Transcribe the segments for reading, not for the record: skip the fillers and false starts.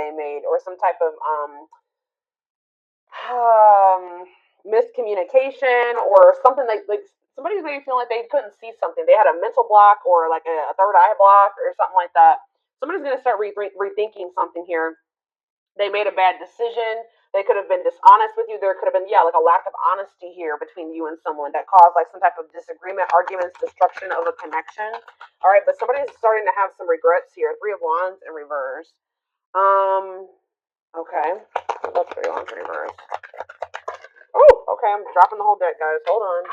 they made, or some type of miscommunication, or something like somebody's maybe feeling like they couldn't see something. They had a mental block, or like a third eye block, or something like that. Somebody's going to start rethinking something here. They made a bad decision. They could have been dishonest with you. There could have been, yeah, like a lack of honesty here between you and someone that caused like some type of disagreement, arguments, destruction of a connection. All right, but somebody's starting to have some regrets here. Three of Wands in reverse. Okay. What's Three of Wands in reverse? Oh, okay. I'm dropping the whole deck, guys. Hold on.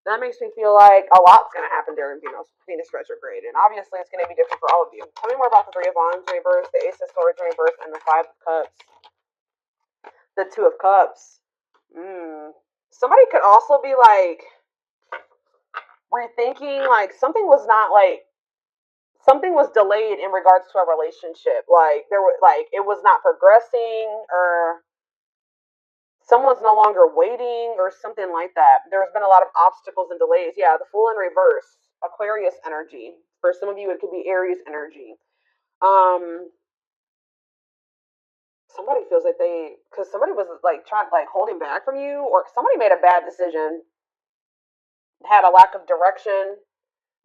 That makes me feel like a lot's going to happen during Venus retrograde, and obviously it's going to be different for all of you. Tell me more about the Three of Wands in reverse, the Ace of Swords in reverse, and the Five of Cups. The Two of Cups. Somebody could also be like rethinking, like something was not like something was delayed in regards to a relationship. Like there were like it was not progressing, or someone's no longer waiting, or something like that. There's been a lot of obstacles and delays. Yeah, the Fool in reverse, Aquarius energy. For some of you, it could be Aries energy. Somebody feels like because somebody was like trying, like holding back from you, or somebody made a bad decision, had a lack of direction.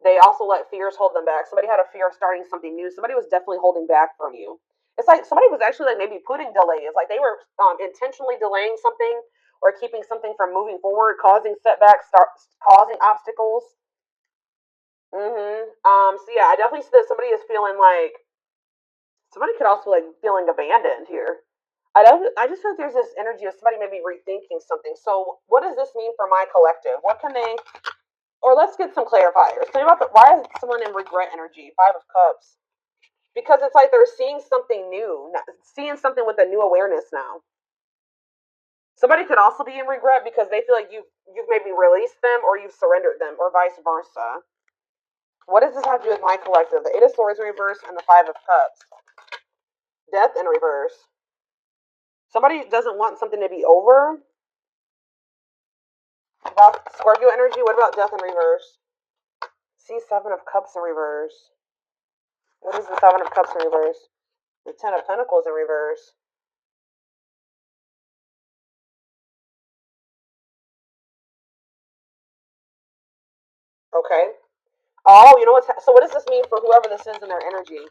They also let fears hold them back. Somebody had a fear of starting something new. Somebody was definitely holding back from you. It's like somebody was actually like maybe putting delays, like they were intentionally delaying something or keeping something from moving forward, causing setbacks, causing obstacles. So yeah, I definitely see that somebody is feeling like somebody could also like feeling abandoned here. I just feel like there's this energy of somebody maybe rethinking something. So what does this mean for my collective? What can they, or let's get some clarifiers. Tell me about why is someone in regret energy? Five of Cups. Because it's like they're seeing something new, seeing something with a new awareness now. Somebody could also be in regret because they feel like you've maybe released them, or you've surrendered them, or vice versa. What does this have to do with my collective? The Eight of Swords in reverse and the Five of Cups. Death in reverse. Somebody doesn't want something to be over. About Scorpio energy. What about death in reverse? See, Seven of Cups in reverse. What is the Seven of Cups in reverse? The Ten of Pentacles in reverse. Okay. Oh, you know what's so? What does this mean for whoever this is in their energy?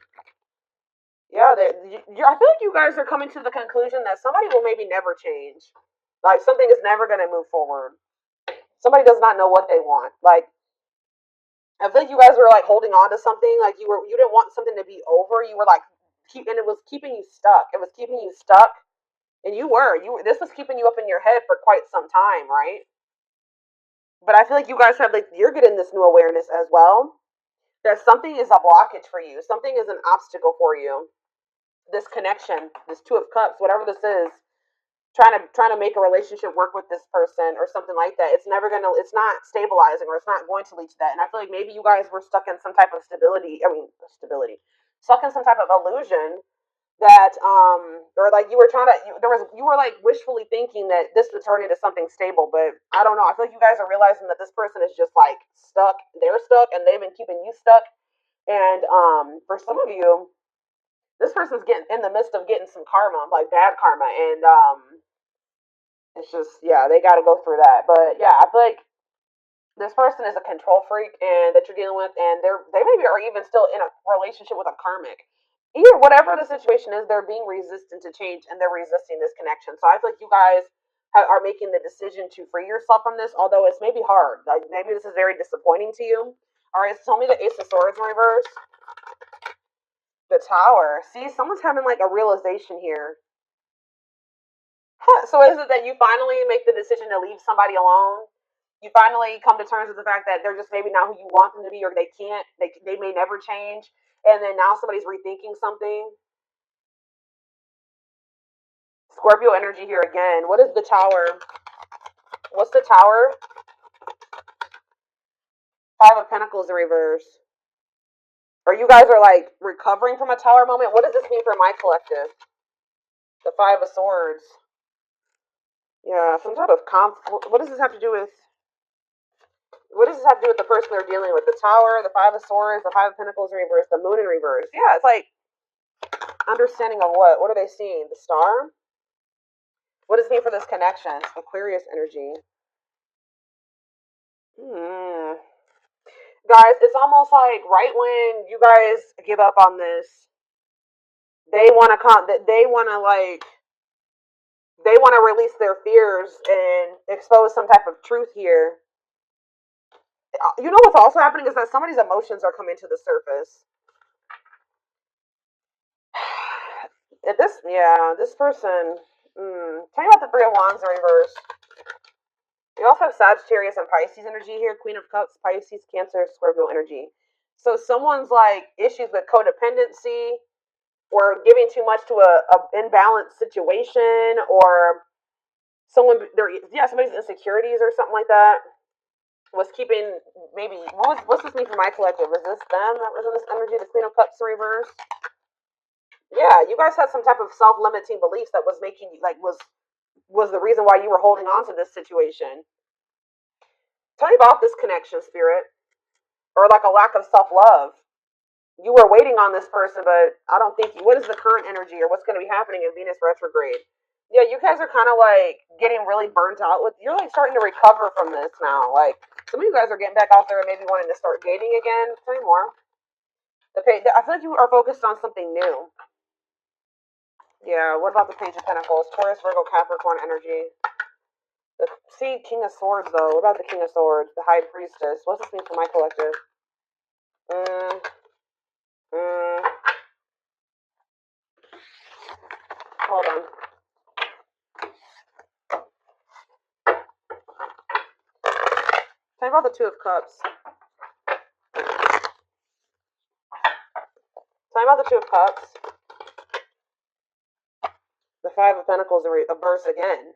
Yeah, I feel like you guys are coming to the conclusion that somebody will maybe never change. Like something is never going to move forward. Somebody does not know what they want. Like I feel like you guys were like holding on to something. Like you didn't want something to be over. You were like and it was keeping you stuck. It was keeping you stuck, and this was keeping you up in your head for quite some time, right? But I feel like you guys have like you're getting this new awareness as well. That something is a blockage for you. Something is an obstacle for you. This connection, this Two of Cups, whatever this is, trying to make a relationship work with this person or something like that. It's not stabilizing, or it's not going to lead to that. And I feel like maybe you guys were stuck in some type of stuck in some type of illusion that or like you were like wishfully thinking that this would turn into something stable, but I don't know. I feel like you guys are realizing that this person is just like stuck. They're stuck, and they've been keeping you stuck. And for some of you, this person's getting in the midst of getting some karma, like bad karma, and it's just they got to go through that. But yeah, I feel like this person is a control freak, and that you're dealing with, and they maybe are even still in a relationship with a karmic. Either whatever the situation is, they're being resistant to change, and they're resisting this connection. So I feel like you guys are making the decision to free yourself from this, although it's maybe hard. Like maybe this is very disappointing to you. All right, so tell me the Ace of Swords in reverse. The Tower. See, someone's having like a realization here. So is it that you finally make the decision to leave somebody alone? You finally come to terms with the fact that they're just maybe not who you want them to be, or they can't, they may never change, and then now somebody's rethinking something. Scorpio energy here again. What is the Tower? What's the Tower? Five of Pentacles in reverse. Or you guys are like recovering from a Tower moment? What does this mean for my collective? The Five of Swords. Yeah, some type of what does this have to do with? What does this have to do with the person they're dealing with? The Tower, the Five of Swords, the Five of Pentacles in reverse, the Moon in reverse. Yeah, it's like understanding of what? What are they seeing? The star? What does it mean for this connection? Aquarius energy. Guys, it's almost like right when you guys give up on this, they want to they want to release their fears and expose some type of truth here. You know what's also happening is that somebody's emotions are coming to the surface. This person. Tell me about the Three of Wands in reverse. We also have Sagittarius and Pisces energy here. Queen of Cups, Pisces, Cancer, Scorpio energy. So someone's like issues with codependency, or giving too much to a imbalanced situation, or somebody's insecurities or something like that was keeping maybe what's this mean for my collective? Is this them that was in this energy? The Queen of Cups in reverse. Yeah, you guys had some type of self-limiting beliefs that was making you was the reason why you were holding on to this situation. Tell me about this connection, Spirit, or like a lack of self-love. You were waiting on this person, but I don't think what is the current energy or what's going to be happening in Venus retrograde? Yeah, you guys are kind of like getting really burnt out with. You're like starting to recover from this now. Like some of you guys are getting back out there and maybe wanting to start dating again. Tell me more. Okay, I feel like you are focused on something new. Yeah, what about the Page of Pentacles? Taurus, Virgo, Capricorn energy. See, King of Swords, though. What about the King of Swords? The High Priestess. What's this mean for my collective? Hold on. Tell me about the Two of Cups. Tell me about the Two of Cups. The Five of Pentacles in reverse again.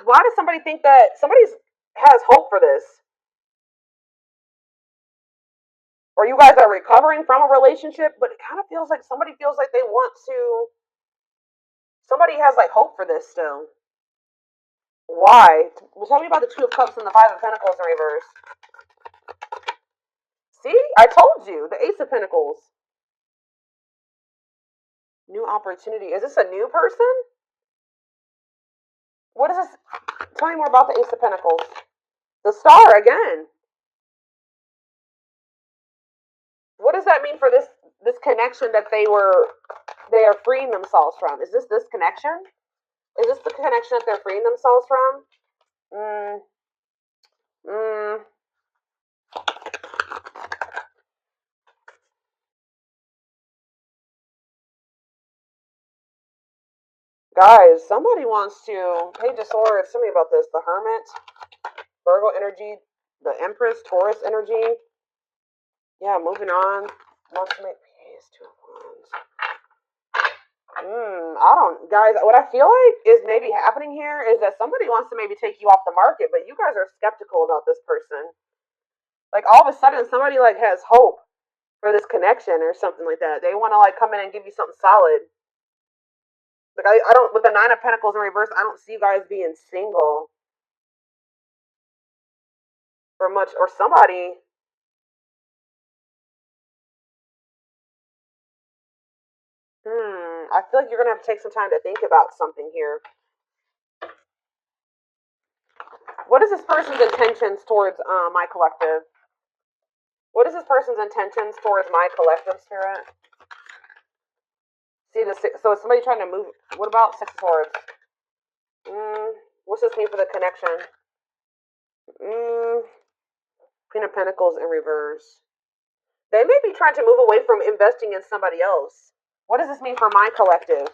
Why does somebody think that somebody has hope for this? Or you guys are recovering from a relationship, but it kind of feels like somebody feels like they want to. Somebody has like hope for this still. Why? Well, tell me about the Two of Cups and the Five of Pentacles in reverse. See? I told you. The Ace of Pentacles. New opportunity. Is this a new person? What is this? Tell me more about the Ace of Pentacles. The Star again. What does that mean for this connection that they are freeing themselves from? Is this connection? Is this the connection that they're freeing themselves from? Guys, somebody wants to. Page of Swords. Tell me about this. The Hermit, Virgo energy, the Empress, Taurus energy. Yeah, moving on. Wants to make peace. Two of Wands. I don't, guys. What I feel like is maybe happening here is that somebody wants to maybe take you off the market, but you guys are skeptical about this person. Like all of a sudden, somebody like has hope for this connection or something like that. They want to like come in and give you something solid. Like I don't, with the Nine of Pentacles in reverse, I don't see you guys being single or much, or somebody. I feel like you're gonna have to take some time to think about something here. What is this person's intentions towards my collective? What is this person's intentions towards my collective, Spirit? See the six. So is somebody trying to move? What about Six of Swords? What's this mean for the connection? Queen of Pentacles in reverse. They may be trying to move away from investing in somebody else. What does this mean for my collective?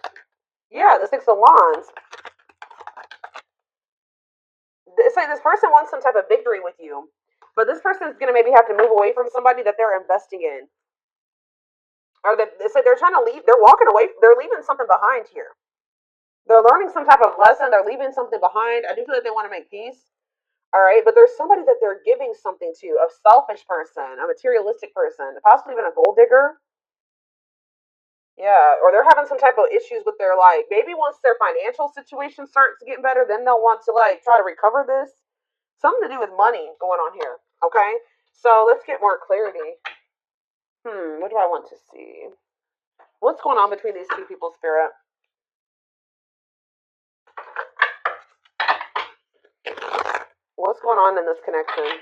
Yeah, the Six of Wands. It's like this person wants some type of victory with you, but this person is going to maybe have to move away from somebody that they're investing in. Or that it's like they're trying to leave. They're walking away. They're leaving something behind here. They're learning some type of lesson. They're leaving something behind. I do feel like they want to make peace. All right, but there's somebody that they're giving something to, a selfish person, a materialistic person, possibly even a gold digger. Yeah, or they're having some type of issues with their like maybe once their financial situation starts getting better, then they'll want to like try to recover this. Something to do with money going on here. Okay, so let's get more clarity. What do I want to see? What's going on between these two people, Spirit? What's going on in this connection?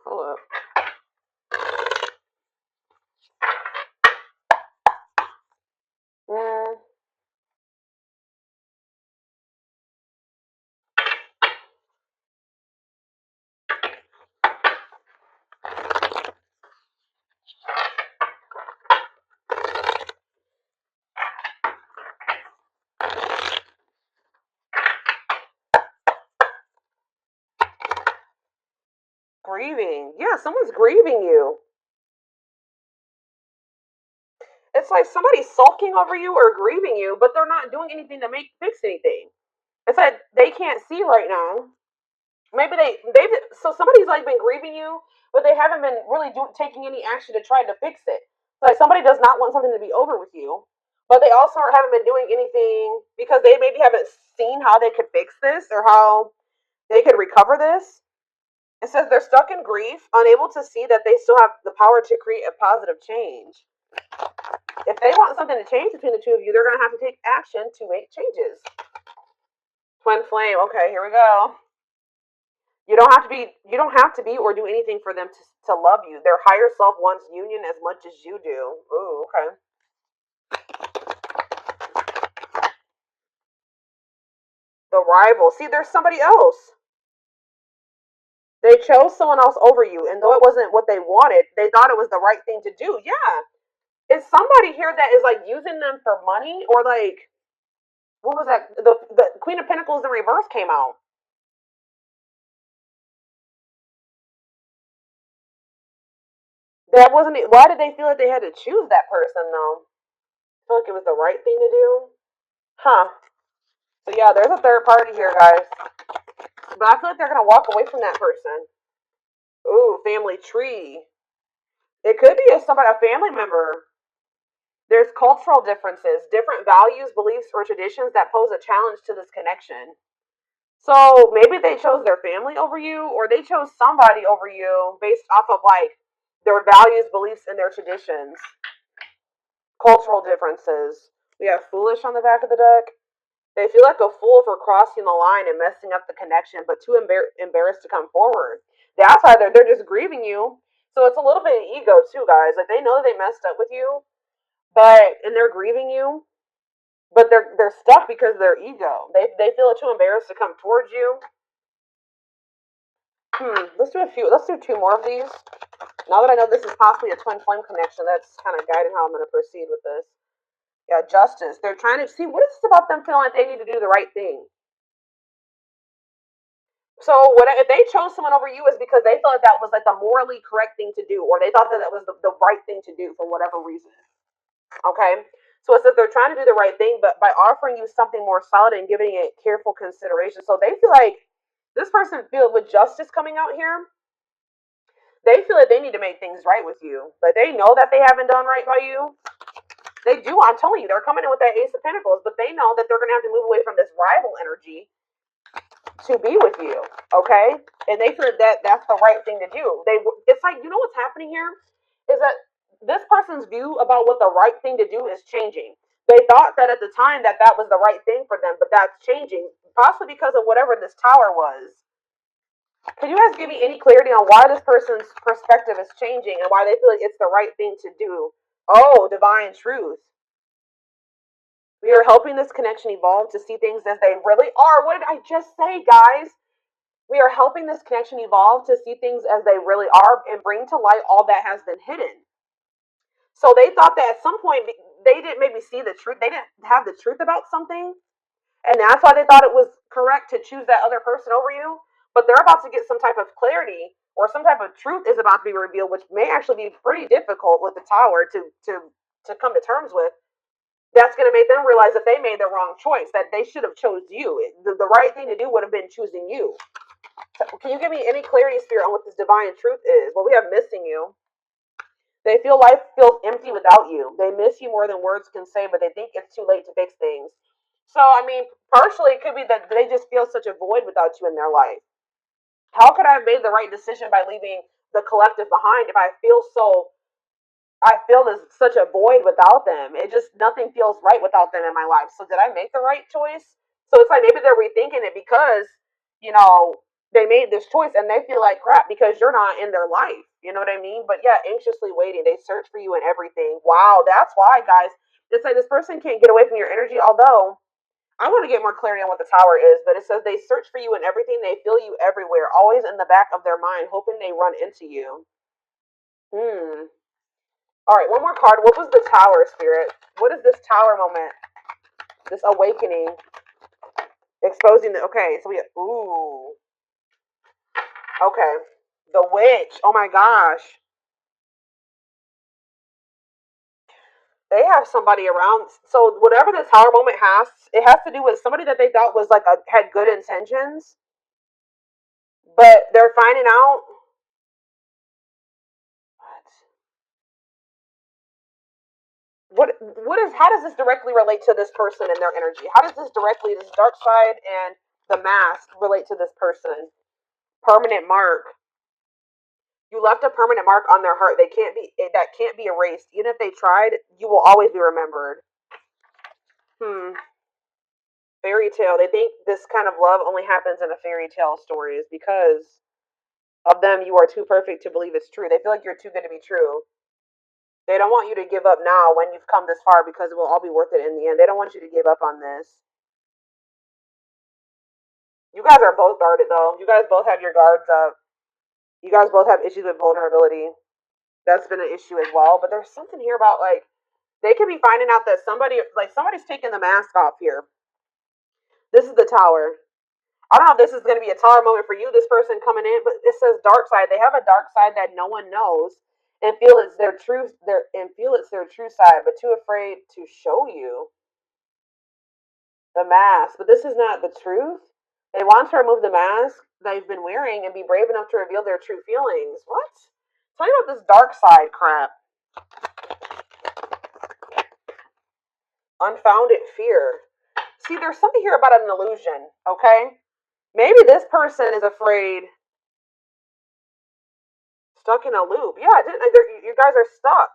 Hold up. Mm, grieving. Yeah, someone's grieving you. It's like somebody's sulking over you or grieving you, but they're not doing anything to make fix anything. It's like they can't see right now. Maybe they so somebody's like been grieving you, but they haven't been really taking any action to try to fix it. Like somebody does not want something to be over with you, but they also haven't been doing anything because they maybe haven't seen how they could fix this or how they could recover this. It says they're stuck in grief, unable to see that they still have the power to create a positive change. If they want something to change between the two of you, they're going to have to take action to make changes. Twin flame. Okay, here we go. You don't have to be or do anything for them to love you. Their higher self wants union as much as you do. Ooh, okay. The rival. See, there's somebody else. They chose someone else over you, and though it wasn't what they wanted, they thought it was the right thing to do. Yeah. Is somebody here that is like using them for money or like what was that? The Queen of Pentacles in reverse came out. That wasn't it. Why did they feel like they had to choose that person though? I feel like it was the right thing to do. Huh. So yeah, there's a third party here, guys. But I feel like they're gonna walk away from that person. Ooh, family tree. It could be a family member. There's cultural differences, different values, beliefs, or traditions that pose a challenge to this connection. So maybe they chose their family over you, or they chose somebody over you based off of like their values, beliefs, and their traditions. Cultural differences. We have foolish on the back of the deck. They feel like a fool for crossing the line and messing up the connection, but too embarrassed to come forward. That's why they're just grieving you. So it's a little bit of ego too, guys. Like they know they messed up with you, but and they're grieving you, but they're stuck because of their ego. They feel too embarrassed to come towards you. Let's do a few. Let's do two more of these. Now that I know this is possibly a twin flame connection, that's kind of guiding how I'm going to proceed with this. Yeah, justice. They're trying to see what is this about them feeling like they need to do the right thing. So what if they chose someone over you is because they thought that was like the morally correct thing to do, or they thought that that was the right thing to do for whatever reason. Okay. So it says they're trying to do the right thing, but by offering you something more solid and giving it careful consideration. So they feel like this person feel with justice coming out here. They feel like they need to make things right with you, but they know that they haven't done right by you. They do. I'm telling you, they're coming in with that Ace of Pentacles, but they know that they're going to have to move away from this rival energy to be with you, okay? And they feel that that's the right thing to do. It's like, you know what's happening here is that this person's view about what the right thing to do is changing. They thought that at the time that that was the right thing for them, but that's changing, possibly because of whatever this tower was. Can you guys give me any clarity on why this person's perspective is changing and why they feel like it's the right thing to do? Oh, divine truth. We are helping this connection evolve to see things as they really are. What did I just say, guys? We are helping this connection evolve to see things as they really are and bring to light all that has been hidden. So they thought that at some point they didn't maybe see the truth. They didn't have the truth about something. And that's why they thought it was correct to choose that other person over you. But they're about to get some type of clarity or some type of truth is about to be revealed, which may actually be pretty difficult with the tower to come to terms with. that's going to make them realize that they made the wrong choice, that they should have chose you. The right thing to do would have been choosing you. Can you give me any clarity, Spirit, on what this divine truth is? Well, we have missing you. They feel life feels empty without you. They miss you more than words can say, but they think it's too late to fix things. So, I mean, partially it could be that they just feel such a void without you in their life. How could I have made the right decision by leaving the collective behind if I feel there's such a void without them. It just nothing feels right without them in my life. So did I make the right choice? So it's like maybe they're rethinking it because, you know, they made this choice and they feel like crap because you're not in their life. You know what I mean? But yeah, anxiously waiting. They search for you and everything. Wow, that's why, guys. It's like this person can't get away from your energy, although I want to get more clarity on what the tower is, but it says they search for you in everything, they feel you everywhere, always in the back of their mind, hoping they run into you. Hmm. All right, one more card. What was the tower, Spirit? What is this tower moment? This awakening, exposing the. Okay, so we. Ooh. Okay, the witch. Oh my gosh, they have somebody around. So whatever the tower moment has, it has to do with somebody that they thought was like had good intentions, but they're finding out. What is how does this directly relate to this person and their energy? How does this dark side and the mask relate to this person? Permanent mark. You left a permanent mark on their heart. They can't be that can't be erased. Even if they tried, you will always be remembered. Hmm. Fairy tale. They think this kind of love only happens in a fairy tale stories because of them. You are too perfect to believe it's true. They feel like you're too good to be true. They don't want you to give up now when you've come this far because it will all be worth it in the end. They don't want you to give up on this. You guys are both guarded though. You guys both have your guards up. You guys both have issues with vulnerability. That's been an issue as well. But there's something here about like they could be finding out that somebody's taking the mask off here. This is the tower. I don't know if this is going to be a tower moment for you, this person coming in, but it says dark side. They have a dark side that no one knows and feel it's their true side, but too afraid to show you the mask. But this is not the truth. They want to remove the mask they've been wearing and be brave enough to reveal their true feelings. What? Tell me about this dark side crap. Unfounded fear. See, there's something here about an illusion, okay? Maybe this person is afraid, stuck in a loop. Yeah, you guys are stuck.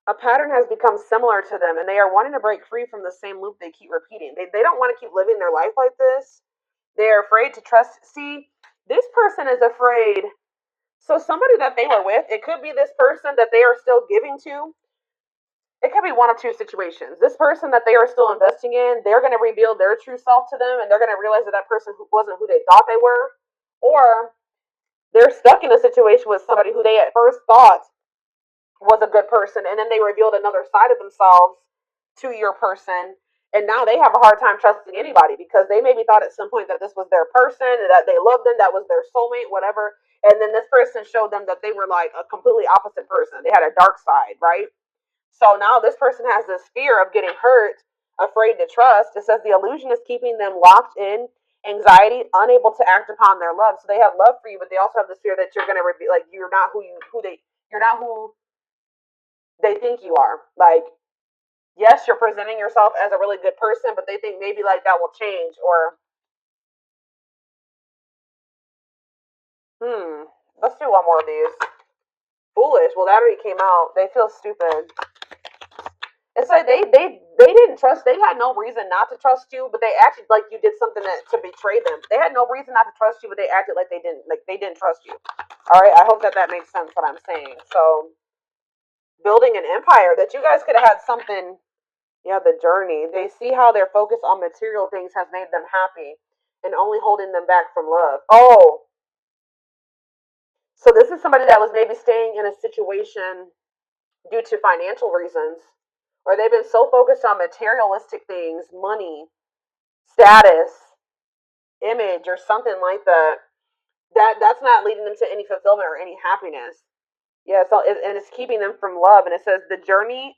A pattern has become similar to them, and they are wanting to break free from the same loop they keep repeating. They don't want to keep living their life like this. They're afraid to trust. See, this person is afraid. So somebody that they were with, it could be this person that they are still giving to. It could be one of two situations. This person that they are still investing in, they're going to reveal their true self to them, and they're going to realize that that person wasn't who they thought they were, or they're stuck in a situation with somebody who they at first thought was a good person, and then they revealed another side of themselves to your person, and now they have a hard time trusting anybody because they maybe thought at some point that this was their person, that they loved them, that was their soulmate, whatever, and then this person showed them that they were like a completely opposite person. They had a dark side, right? So now this person has this fear of getting hurt, afraid to trust. It says the illusion is keeping them locked in anxiety, unable to act upon their love. So they have love for you, but they also have this fear that you're going to be like you're not you're not who they think you are. Like, yes, you're presenting yourself as a really good person, but they think maybe like that will change or let's do one more of these. Foolish. Well, that already came out. They feel stupid. It's like they didn't trust. They had no reason not to trust you, but they acted like you did something to betray them. They had no reason not to trust you, but they acted like they didn't trust you. All right. I hope that that makes sense what I'm saying. So building an empire that you guys could have had something. Yeah, the journey. They see how their focus on material things has made them happy and only holding them back from love. Oh, so this is somebody that was maybe staying in a situation due to financial reasons, or they've been so focused on materialistic things, money, status, image, or something like that, that's not leading them to any fulfillment or any happiness. Yeah, so and it's keeping them from love. And it says this journey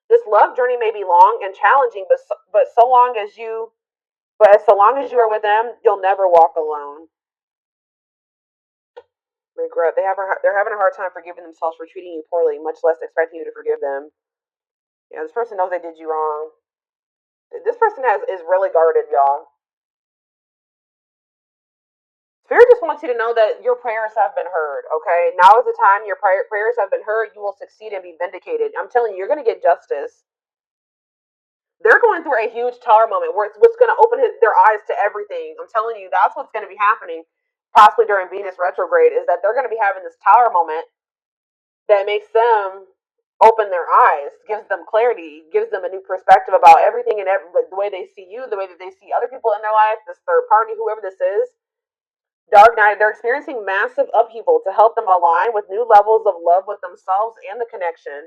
This love journey may be long and challenging, but so long as you are with them, you'll never walk alone. Regret. They're having a hard time forgiving themselves for treating you poorly, much less expecting you to forgive them. Yeah, this person knows they did you wrong. This person is really guarded, y'all. Spirit just wants you to know that your prayers have been heard, okay? Now is the time your prayers have been heard. You will succeed and be vindicated. I'm telling you, you're going to get justice. They're going through a huge tower moment where it's what's going to open their eyes to everything. I'm telling you, that's what's going to be happening, possibly during Venus retrograde, is that they're going to be having this tower moment that makes them open their eyes, gives them clarity, gives them a new perspective about everything and the way they see you, the way that they see other people in their life, this third party, whoever this is. Dark night, they're experiencing massive upheaval to help them align with new levels of love with themselves and the connection.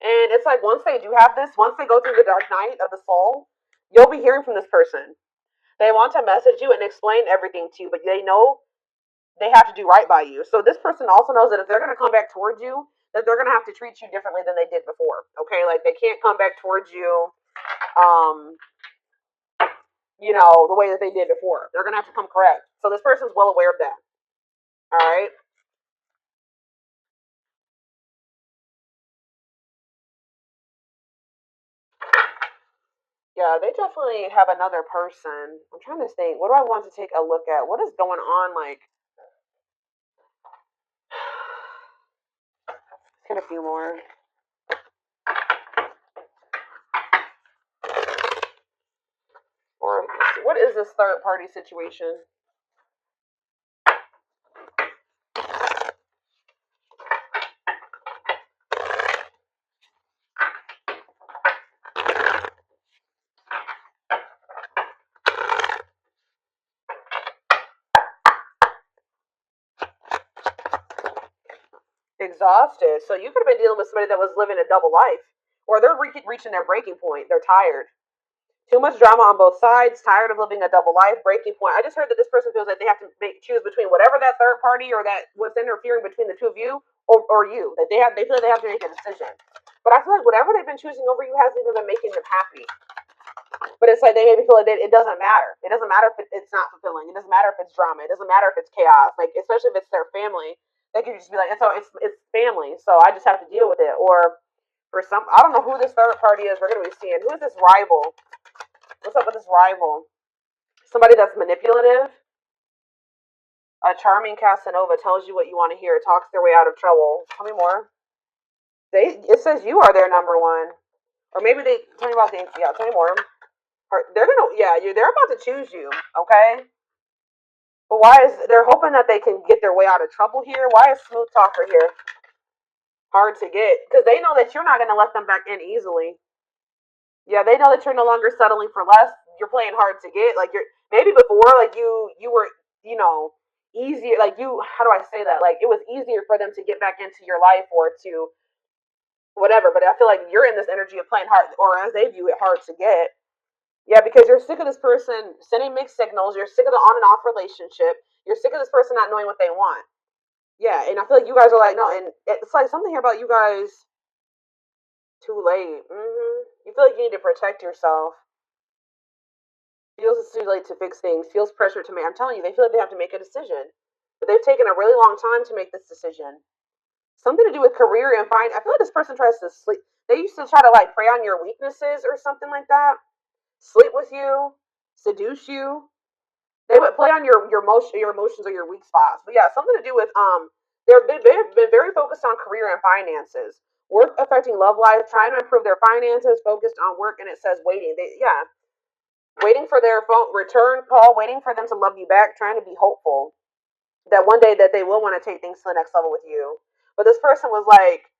And it's like once they do have this, once they go through the dark night of the soul, you'll be hearing from this person. They want to message you and explain everything to you, but they know they have to do right by you. So this person also knows that if they're going to come back towards you, that they're going to have to treat you differently than they did before. Okay, like they can't come back towards you, um, the way that they did before. They're going to have to come correct. So this person's well aware of that. All right. Yeah, they definitely have another person. I'm trying to think. What do I want to take a look at? What is going on? Like, let's get a few more. Or what is this third party situation? Exhausted. So you could have been dealing with somebody that was living a double life, or they're reaching their breaking point. They're tired. Too much drama on both sides. Tired of living a double life. Breaking point. I just heard that this person feels that they have to choose between whatever that third party or that what's interfering between the two of you or you. That they feel like they have to make a decision. But I feel like whatever they've been choosing over you hasn't even been making them happy. But it's like they maybe feel like it doesn't matter. It doesn't matter if it's not fulfilling. It doesn't matter if it's drama. It doesn't matter if it's chaos. Like especially if it's their family, they could just be like, it's family. So I just have to deal with it. Or for some, I don't know who this third party is. We're gonna be seeing who is this rival. What's up with this rival? Somebody that's manipulative. A charming Casanova tells you what you want to hear. Talks their way out of trouble. Tell me more. It says you are their number one, or maybe they tell me about the yeah. Tell me more. They're gonna they're about to choose you. Okay. But why is they're hoping that they can get their way out of trouble here? Why is smooth talker here hard to get? Because they know that you're not going to let them back in easily. Yeah, they know that you're no longer settling for less. You're playing hard to get. Like you're maybe before, like you were, easier. Like you, how do I say that? Like it was easier for them to get back into your life or to whatever. But I feel like you're in this energy of playing hard, or as they view it, hard to get. Yeah, because you're sick of this person sending mixed signals. You're sick of the on and off relationship. You're sick of this person not knowing what they want. Yeah, and I feel like you guys are like, no, and it's like something here about you guys too late. You feel like you need to protect yourself. Feels it's too late to fix things. Feels pressure to make. I'm telling you, they feel like they have to make a decision, but they've taken a really long time to make this decision. Something to do with career and find. I feel like this person tries to sleep. They used to try to like prey on your weaknesses or something like that. Sleep with you, seduce you. They would play on your emotions or your weak spots. But yeah, something to do with they've been very focused on career and finances. Work affecting love life, trying to improve their finances, focused on work, and it says waiting. Waiting for their phone return call, waiting for them to love you back, trying to be hopeful that one day that they will want to take things to the next level with you. But this person was like,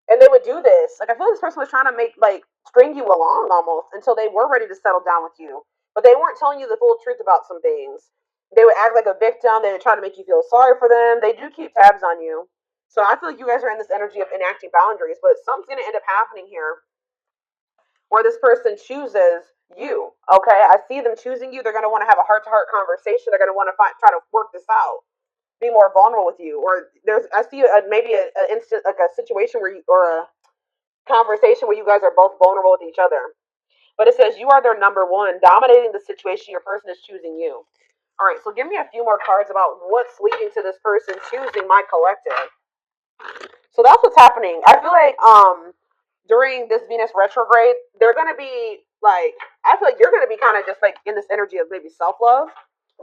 and they would do this. Like I feel like this person was trying to make like string you along almost until they were ready to settle down with you. But they weren't telling you the full truth about some things. They would act like a victim. They would try to make you feel sorry for them. They do keep tabs on you. So I feel like you guys are in this energy of enacting boundaries, but something's gonna end up happening here where this person chooses you. Okay, I see them choosing you. They're gonna want to have a heart-to-heart conversation. They're gonna want to try to work this out, be more vulnerable with you. Or I see maybe a instant like a situation where you or a conversation where you guys are both vulnerable with each other. But it says you are their number one, dominating the situation. Your person is choosing you. All right, so give me a few more cards about what's leading to this person choosing my collective. So that's what's happening. I feel like during this Venus retrograde, they're gonna be like, I feel like you're gonna be kind of just like in this energy of maybe self love.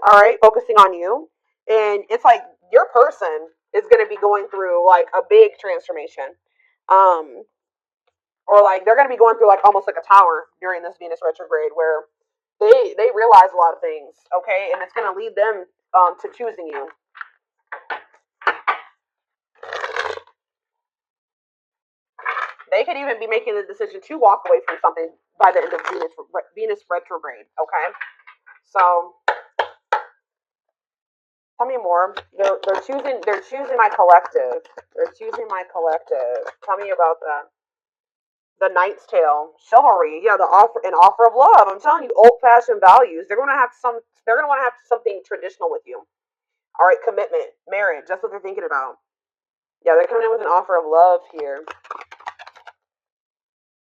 All right, focusing on you, and it's like your person is gonna be going through like a big transformation. Um, or like they're going to be going through like almost like a tower during this Venus retrograde where they realize a lot of things, okay, and it's going to lead them to choosing you. They could even be making the decision to walk away from something by the end of Venus retrograde, okay. So tell me more. They're choosing my collective. They're choosing my collective. Tell me about that. The Knight's Tale, chivalry, yeah, an offer of love. I'm telling you, old fashioned values. They're gonna have some. They're gonna want to have something traditional with you. All right, commitment, marriage. That's what they're thinking about. Yeah, they're coming in with an offer of love here.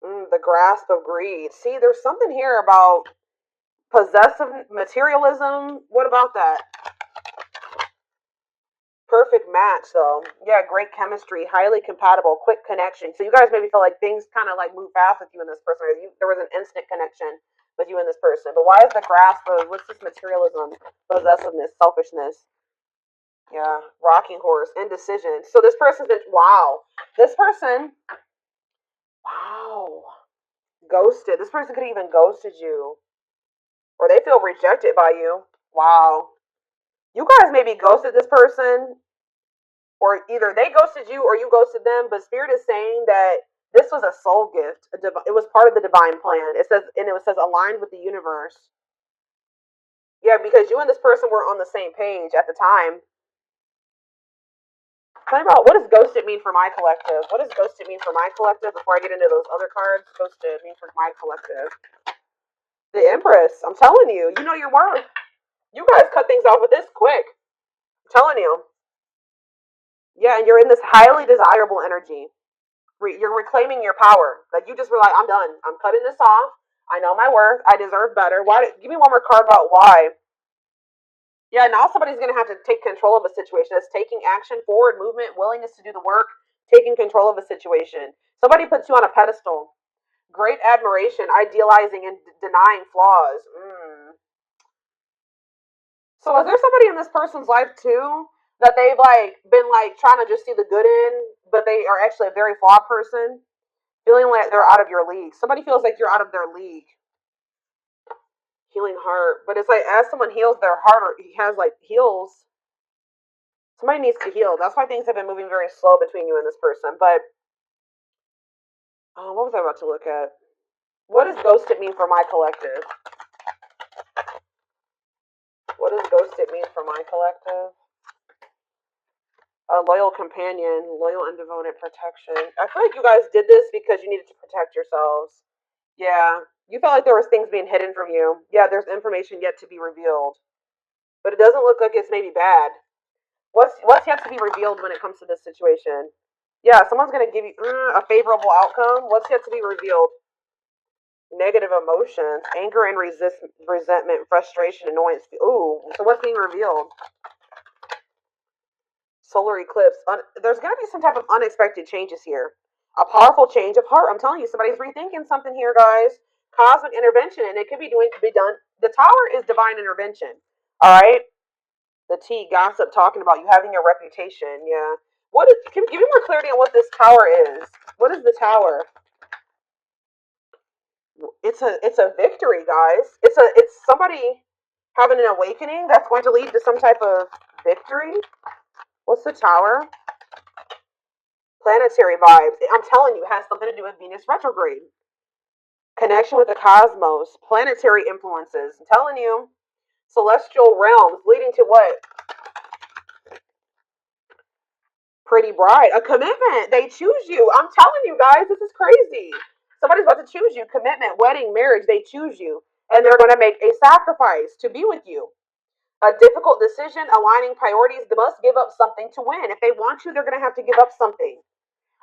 The grasp of greed. See, there's something here about possessive materialism. What about that? Perfect match, though. Yeah, great chemistry, highly compatible, quick connection. So you guys maybe feel like things kind of like move fast with you and this person. There was an instant connection with you and this person. But why is the grasp of what's this materialism, possessiveness, selfishness? Yeah, rocking horse, indecision. So this person's been wow. This person, wow, ghosted. This person could even ghosted you, or they feel rejected by you. Wow, you guys maybe ghosted this person, or either they ghosted you or you ghosted them. But Spirit is saying that this was a soul gift. It was part of the divine plan. It says, and it says aligned with the universe. Yeah, because you and this person were on the same page at the time. Tell me about what does ghosted mean for my collective? What does ghosted mean for my collective before I get into those other cards? Ghosted mean for my collective. The Empress. I'm telling you, you know your worth. You guys cut things off with this quick. I'm telling you. Yeah, and you're in this highly desirable energy. You're reclaiming your power. Like you just were like, I'm done. I'm cutting this off. I know my worth. I deserve better. Why? Give me one more card about why. Yeah, now somebody's going to have to take control of a situation. It's taking action, forward movement, willingness to do the work, taking control of a situation. Somebody puts you on a pedestal. Great admiration, idealizing and denying flaws. So is there somebody in this person's life too that they've like been like trying to just see the good in, but they are actually a very flawed person, feeling like they're out of your league? Somebody feels like you're out of their league. Healing heart, but it's like as someone heals their heart, or he has like heals. Somebody needs to heal. That's why things have been moving very slow between you and this person. But what was I about to look at? What does ghosted mean for my collective? What does ghosted mean for my collective? A loyal companion, loyal and devoted protection. I feel like you guys did this because you needed to protect yourselves. Yeah. You felt like there was things being hidden from you. Yeah, there's information yet to be revealed. But it doesn't look like it's maybe bad. What's yet to be revealed when it comes to this situation? Yeah, someone's gonna give you a favorable outcome. What's yet to be revealed? Negative emotions, anger and resentment, frustration, annoyance. Ooh, so what's being revealed? Solar eclipse. There's going to be some type of unexpected changes here. A powerful change of heart. I'm telling you, somebody's rethinking something here, guys. Cosmic intervention, and it could be done. The tower is divine intervention. All right. The tea gossip talking about you having a reputation. Yeah. Give me more clarity on what this tower is. What is the tower? It's a victory, guys. It's somebody having an awakening that's going to lead to some type of victory. What's the tower? Planetary vibes. I'm telling you, it has something to do with Venus retrograde. Connection with the cosmos, planetary influences. I'm telling you, celestial realms leading to what? Pretty bride. A commitment. They choose you. I'm telling you guys, this is crazy. Somebody's about to choose you. Commitment, wedding, marriage. They choose you. And they're going to make a sacrifice to be with you. A difficult decision, aligning priorities. They must give up something to win. If they want you, they're going to have to give up something.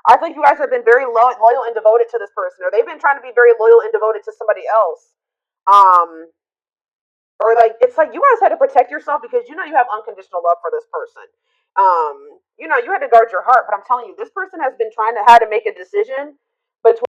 I think you guys have been very loyal and devoted to this person, or they've been trying to be very loyal and devoted to somebody else. Um, or like it's like you guys had to protect yourself because you know you have unconditional love for this person. You know you had to guard your heart, but I'm telling you, this person has been trying to had to make a decision between